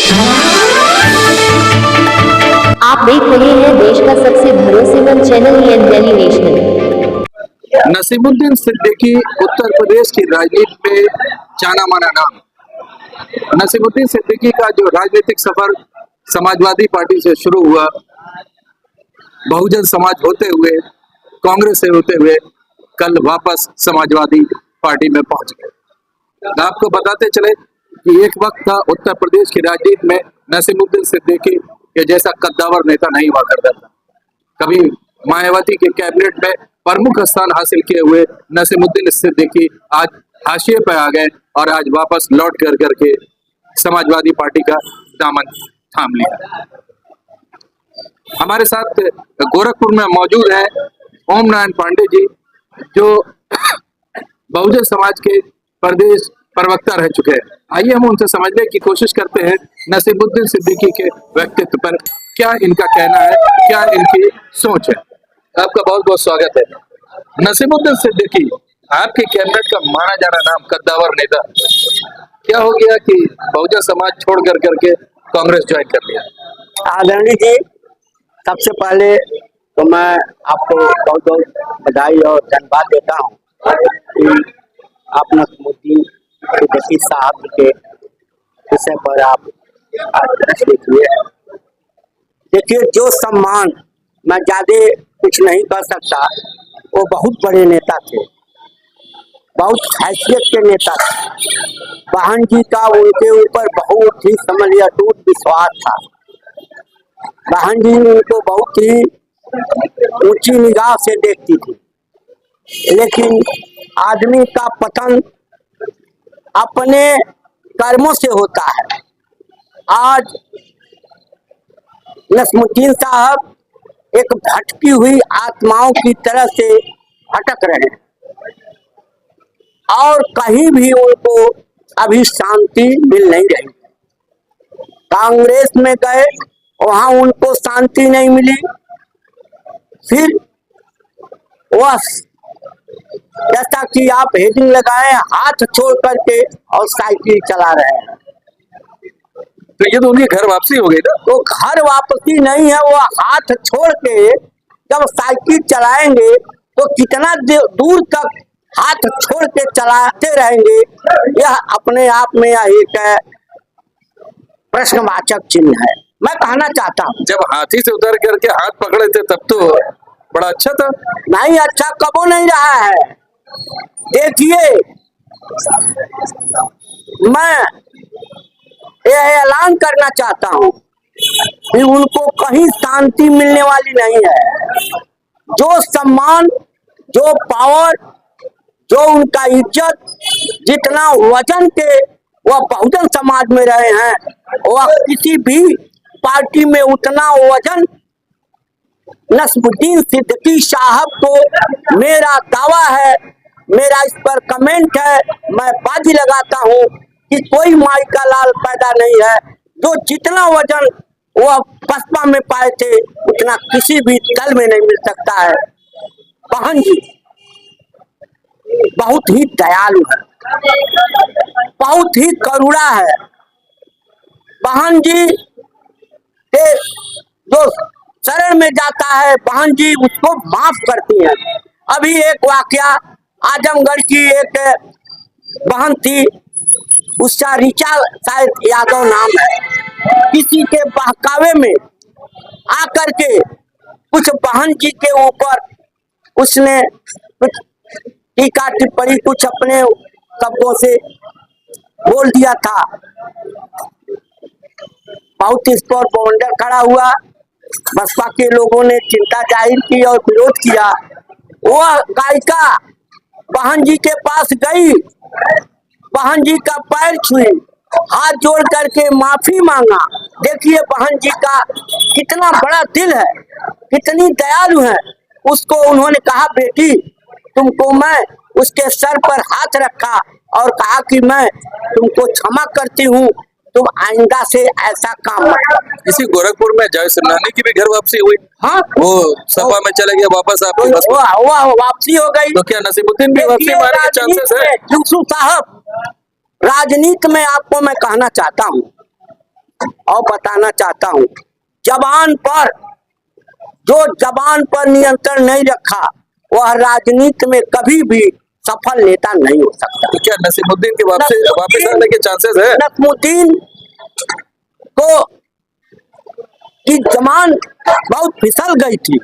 आप देख रहे हैं देश का सबसे भरोसेमंद चैनल दिल्ली नेशनल। नसीमुद्दीन सिद्दीकी उत्तर प्रदेश की राजनीति में जाना माना नाम। नसीमुद्दीन सिद्दीकी का जो राजनीतिक सफर समाजवादी पार्टी से शुरू हुआ, बहुजन समाज होते हुए, कांग्रेस से होते हुए कल वापस समाजवादी पार्टी में पहुंच गए। आपको बताते चले कि एक वक्त था उत्तर प्रदेश की राजनीति में नसीमुद्दीन सिद्दीकी के जैसा कद्दावर नेता नहीं हुआ करता था। कभी मायावती के कैबिनेट में प्रमुख स्थान हासिल किए हुए नसीमुद्दीन सिद्दीकी आज हाशिए पर आ गए और आज वापस लौट कर करके समाजवादी पार्टी का दामन थाम लिया। हमारे साथ गोरखपुर में मौजूद है ओम नारायण पांडे जी, जो बहुजन समाज के प्रदेश प्रवक्ता रह चुके हैं। आइए हम उनसे समझने की कोशिश करते हैं नसीमुद्दीन सिद्दीकी के व्यक्तित्व पर क्या इनका कहना है, क्या इनकी सोच है। आपका बहुत बहुत स्वागत है। नसीमुद्दीन सिद्दीकी, आपके कैबिनेट का माना जाना नाम कद्दावर नेता, क्या हो गया कि बहुजन समाज छोड़ कर करके कांग्रेस ज्वाइन कर लिया? आदरणीय जी, सबसे पहले तो मैं आपको बहुत बहुत बधाई और धन्यवाद देता हूँ कि आप नसीमुद्दीन सिद्दीकी साहब के विषय पर आप आज प्रेस लिखिए। देखिए, जो सम्मान मैं ज्यादा कुछ नहीं कर सकता, वो बहुत बड़े नेता थे, बहुत हैसियत के नेता थे। बहन जी का उनके ऊपर बहुत ही समझिए अटूट विश्वास था। बहन जी उनको बहुत ही ऊंची निगाह से देखती थी। लेकिन आदमी का पतन अपने कर्मों से होता है। आज नसीमुद्दीन साहब एक भटकी हुई आत्माओं की तरह से भटक रहे हैं और कहीं भी उनको अभी शांति मिल नहीं रही। कांग्रेस में गए, वहां उनको शांति नहीं मिली। फिर वह जैसा कि आप हेडिंग लगाए, हाथ छोड़ करके और साइकिल चला रहे हैं। तो ये तो उनकी घर वापसी हो गई ना? तो घर वापसी नहीं है, वो हाथ छोड़ के जब साइकिल चलाएंगे तो कितना दूर तक हाथ छोड़ के चलाते रहेंगे, यह अपने आप में एक प्रश्नवाचक चिन्ह है। मैं कहना चाहता हूँ, जब हाथी से उतर करके हाथ पकड़े थे तब तो बड़ा अच्छा था। नहीं, अच्छा कबो नहीं रहा है। देखिए, मैं यह ऐलान करना चाहता हूँ कि उनको कहीं शांति मिलने वाली नहीं है। जो सम्मान, जो पावर, जो उनका इज्जत, जितना वजन के वह बहुजन समाज में रहे हैं, वह किसी भी पार्टी में उतना वजन नसीमुद्दीन सिद्दीकी साहब को, मेरा दावा है, मेरा इस पर कमेंट है, मैं बाजी लगाता हूँ कि कोई माई का लाल पैदा नहीं है। जो जितना वजन वह बसपा में पाए थे, उतना किसी भी दल में नहीं मिल सकता है। बहन जी बहुत ही दयालु है, बहुत ही करुणा है। बहन जी के जो शरण में जाता है, बहन जी उसको माफ करती हैं। अभी एक वाकया, आजमगढ़ की एक बहन थी, उसका ऋचा शायद यादव नाम है, किसी के बहकावे में आकर के कुछ बहन जी के ऊपर उसने कुछ टीका टिप्पणी कुछ अपने शब्दों से बोल दिया था। बहुत इस पर बवंडर खड़ा हुआ। बसपा के लोगों ने चिंता जाहिर की और विरोध किया। वह गायिका बहन जी के पास गई, बहन जी का पैर छुई, हाथ जोड़ करके माफी मांगा। देखिए बहन जी का कितना बड़ा दिल है, कितनी दयालु है। उसको उन्होंने कहा, बेटी तुमको मैं, उसके सर पर हाथ रखा और कहा कि मैं तुमको क्षमा करती हूँ, तुम आइंदा से ऐसा काम मत करो। इसी गोरखपुर में जय सिन्हानी की भी घर वापसी हुई। हाँ, वो सपा में चले गया वापस, आपके बस में। वापसी हो गई। तो क्या नसीमुद्दीन भी वापसी मारने के चांसेस है? यूसुफ साहब, राजनीति में आपको मैं कहना चाहता हूँ और बताना चाहता हूँ, जबान पर नियंत्रण नहीं रखा वह राजनीति में कभी भी सफल नेता नहीं हो सकता। तो क्या नसीमुद्दीन के वापस आने के चांसेस है? नसीमुद्दीन को की जमान बहुत फिसल गई थी,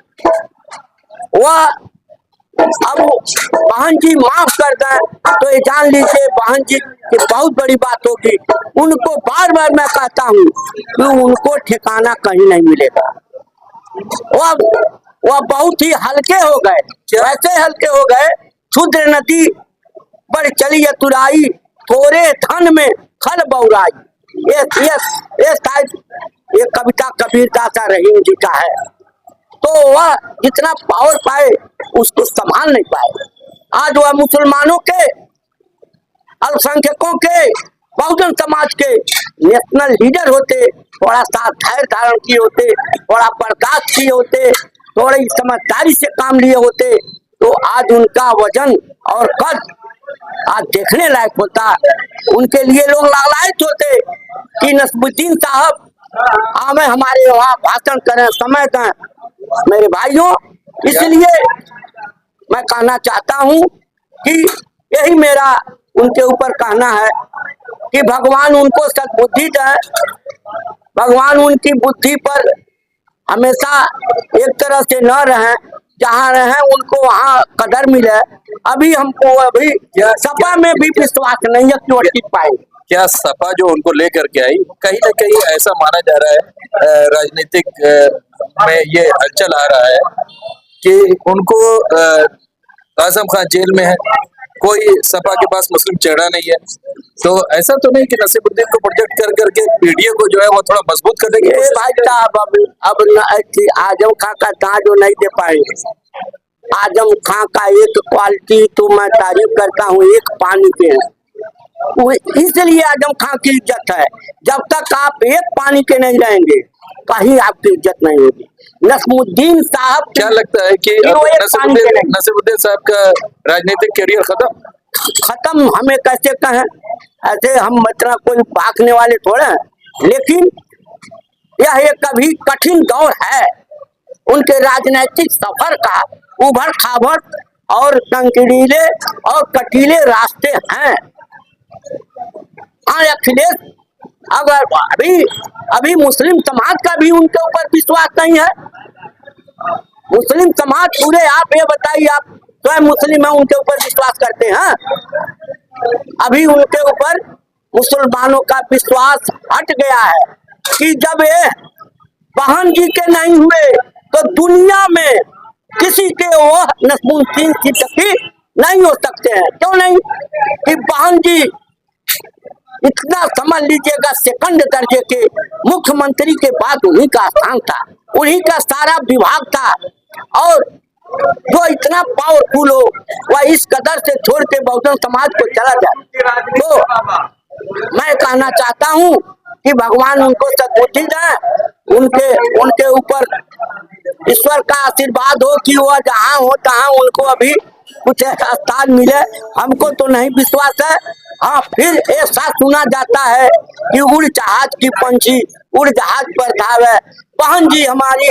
वह अब बहन जी माफ कर दें तो ये जान लीजिए बहन जी की बहुत बड़ी बात होगी। उनको बार बार मैं कहता हूँ कि उनको ठिकाना कहीं नहीं मिलेगा। वह बहुत ही हल्के हो गए, वैसे हल्के हो गए, क्षुद्र नदी बढ़ चली अतुराई, थोड़े धन में खल बउराई। ये शायद ये कविता कबीर दाता रहीम जी का है। तो वह जितना पावर पाए उसको संभाल नहीं पाए। आज वह मुसलमानों के, अल्पसंख्यकों के, बहुजन समाज के नेशनल लीडर होते, थोड़ा सा धैर्य धारण किए होते, थोड़ा बर्दाश्त किए होते, थोड़ी समझदारी से काम लिए होते, तो आज उनका वजन और कद आज देखने लायक होता। उनके लिए लोग लालायित होते कि नसीमुद्दीन साहब हमें हमारे वहाँ भाषण करें, समय दें। मेरे भाइयों, इसलिए मैं कहना चाहता हूँ कि यही मेरा उनके ऊपर कहना है कि भगवान उनको सद्बुद्धि दें, भगवान उनकी बुद्धि पर हमेशा एक तरह से न रहें, जहाँ रहें उनको वहाँ कदर मिले। अभी हमको अभी सपा में भी विश्वास नहीं है कि वो टिक पाएंगे। क्या सपा जो उनको लेकर के आई, कहीं ना कहीं ऐसा माना जा रहा है राजनीतिक में ये हलचल आ रहा है कि उनको आजम खान जेल में है, कोई सपा के पास मुस्लिम चेहरा नहीं है, तो ऐसा तो नहीं कि नसीमुद्दीन को प्रोजेक्ट कर करके पीडीए को जो है वो थोड़ा मजबूत करने की? भाई साहब अब आजम खान का दांव जो नहीं दे पाएंगे। आजम खान का एक क्वालिटी तो मैं तारीफ करता हूँ, एक पानी के हैं, इसलिए आजम खान की इज्जत है। जब तक आप एक पानी के नहीं रहेंगे कहीं आपकी इज्जत नहीं होगी। नसीमुद्दीन साहब, क्या लगता है कि नसीमुद्दीन साहब का राजनीतिक करियर खत्म? हमें कैसे कहें, ऐसे हम मतलब कोई भागने वाले थोड़े हैं, लेकिन यह एक कभी कठिन दौर है उनके राजनीतिक सफर का। उभर खाबड़ और टंकीले और कटीले रास्ते हैं। हाँ, अखिलेश अगर अभी मुस्लिम समाज का भी उनके ऊपर विश्वास नहीं है। मुस्लिम समाज पूरे, आप ये बताइए, आप स्वयं मुस्लिम है, उनके ऊपर विश्वास करते हैं? अभी उनके ऊपर मुसलमानों का विश्वास हट गया है कि जब ये बहन जी के नहीं हुए तो दुनिया में किसी के वह नसीमुद्दीन सिद्दीकी नहीं हो सकते हैं। क्यों नहीं? कि बहन जी इतना समझ लीजिएगा, सेकंड दर्जे के मुख्यमंत्री के बाद उन्हीं का स्थान था, उन्हीं का सारा विभाग था, और जो इतना पावरफुल हो वह इस कदर से छोड़ के बहुजन समाज को चला जाए। तो मैं कहना चाहता हूँ कि भगवान उनको सद्बुद्धि दें, उनके ऊपर ईश्वर का आशीर्वाद हो कि वह जहाँ हो तहाँ उनको अभी कुछ ऐसा स्थान मिले। हमको तो नहीं विश्वास है। हाँ, फिर ऐसा सुना जाता है कि उड़ जहाज की पंछी उड़ जहाज पर धावे। बहन जी हमारी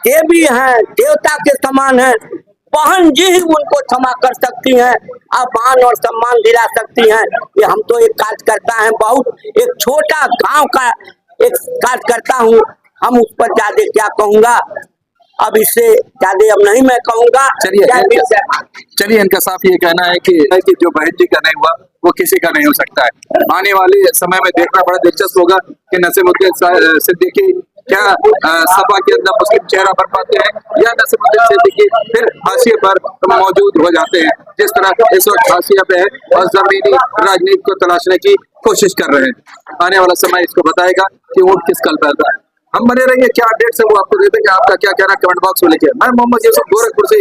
देवी हैं, देवता के समान हैं। बहन जी ही उनको क्षमा कर सकती हैं, मान और सम्मान दिला सकती हैं। कि हम तो एक कार्यकर्ता हैं, बहुत एक छोटा गांव का एक कार्यकर्ता हूँ, हम उस पर ज्यादा क्या कहूँगा, अब इससे ज्यादा अब नहीं मैं कहूँगा। चलिए इनका साफ ये कहना है कि जो बहन जी का नहीं हुआ वो किसी का नहीं हो सकता है। आने वाले समय में देखना बड़ा दिलचस्प होगा कि नसीमुद्दीन सिद्दीकी क्या सपा के अंदर मुस्लिम चेहरा बन पाते हैं या नसीमुद्दीन सिद्दीकी फिर हाशिए पर मौजूद हो जाते हैं, जिस तरह इस वक्त हाशिए पे है और जमीनी राजनीति को तलाशने की कोशिश कर रहे हैं। आने वाला समय इसको बताएगा कि वोट किस कल पैदा है। हम बने रहेंगे, क्या अपडेट्स है वो आपको देते हैं। आपका क्या कहना कमेंट बॉक्स में लिखिए। मैं मोहम्मद यूसुफ गोरखपुर से।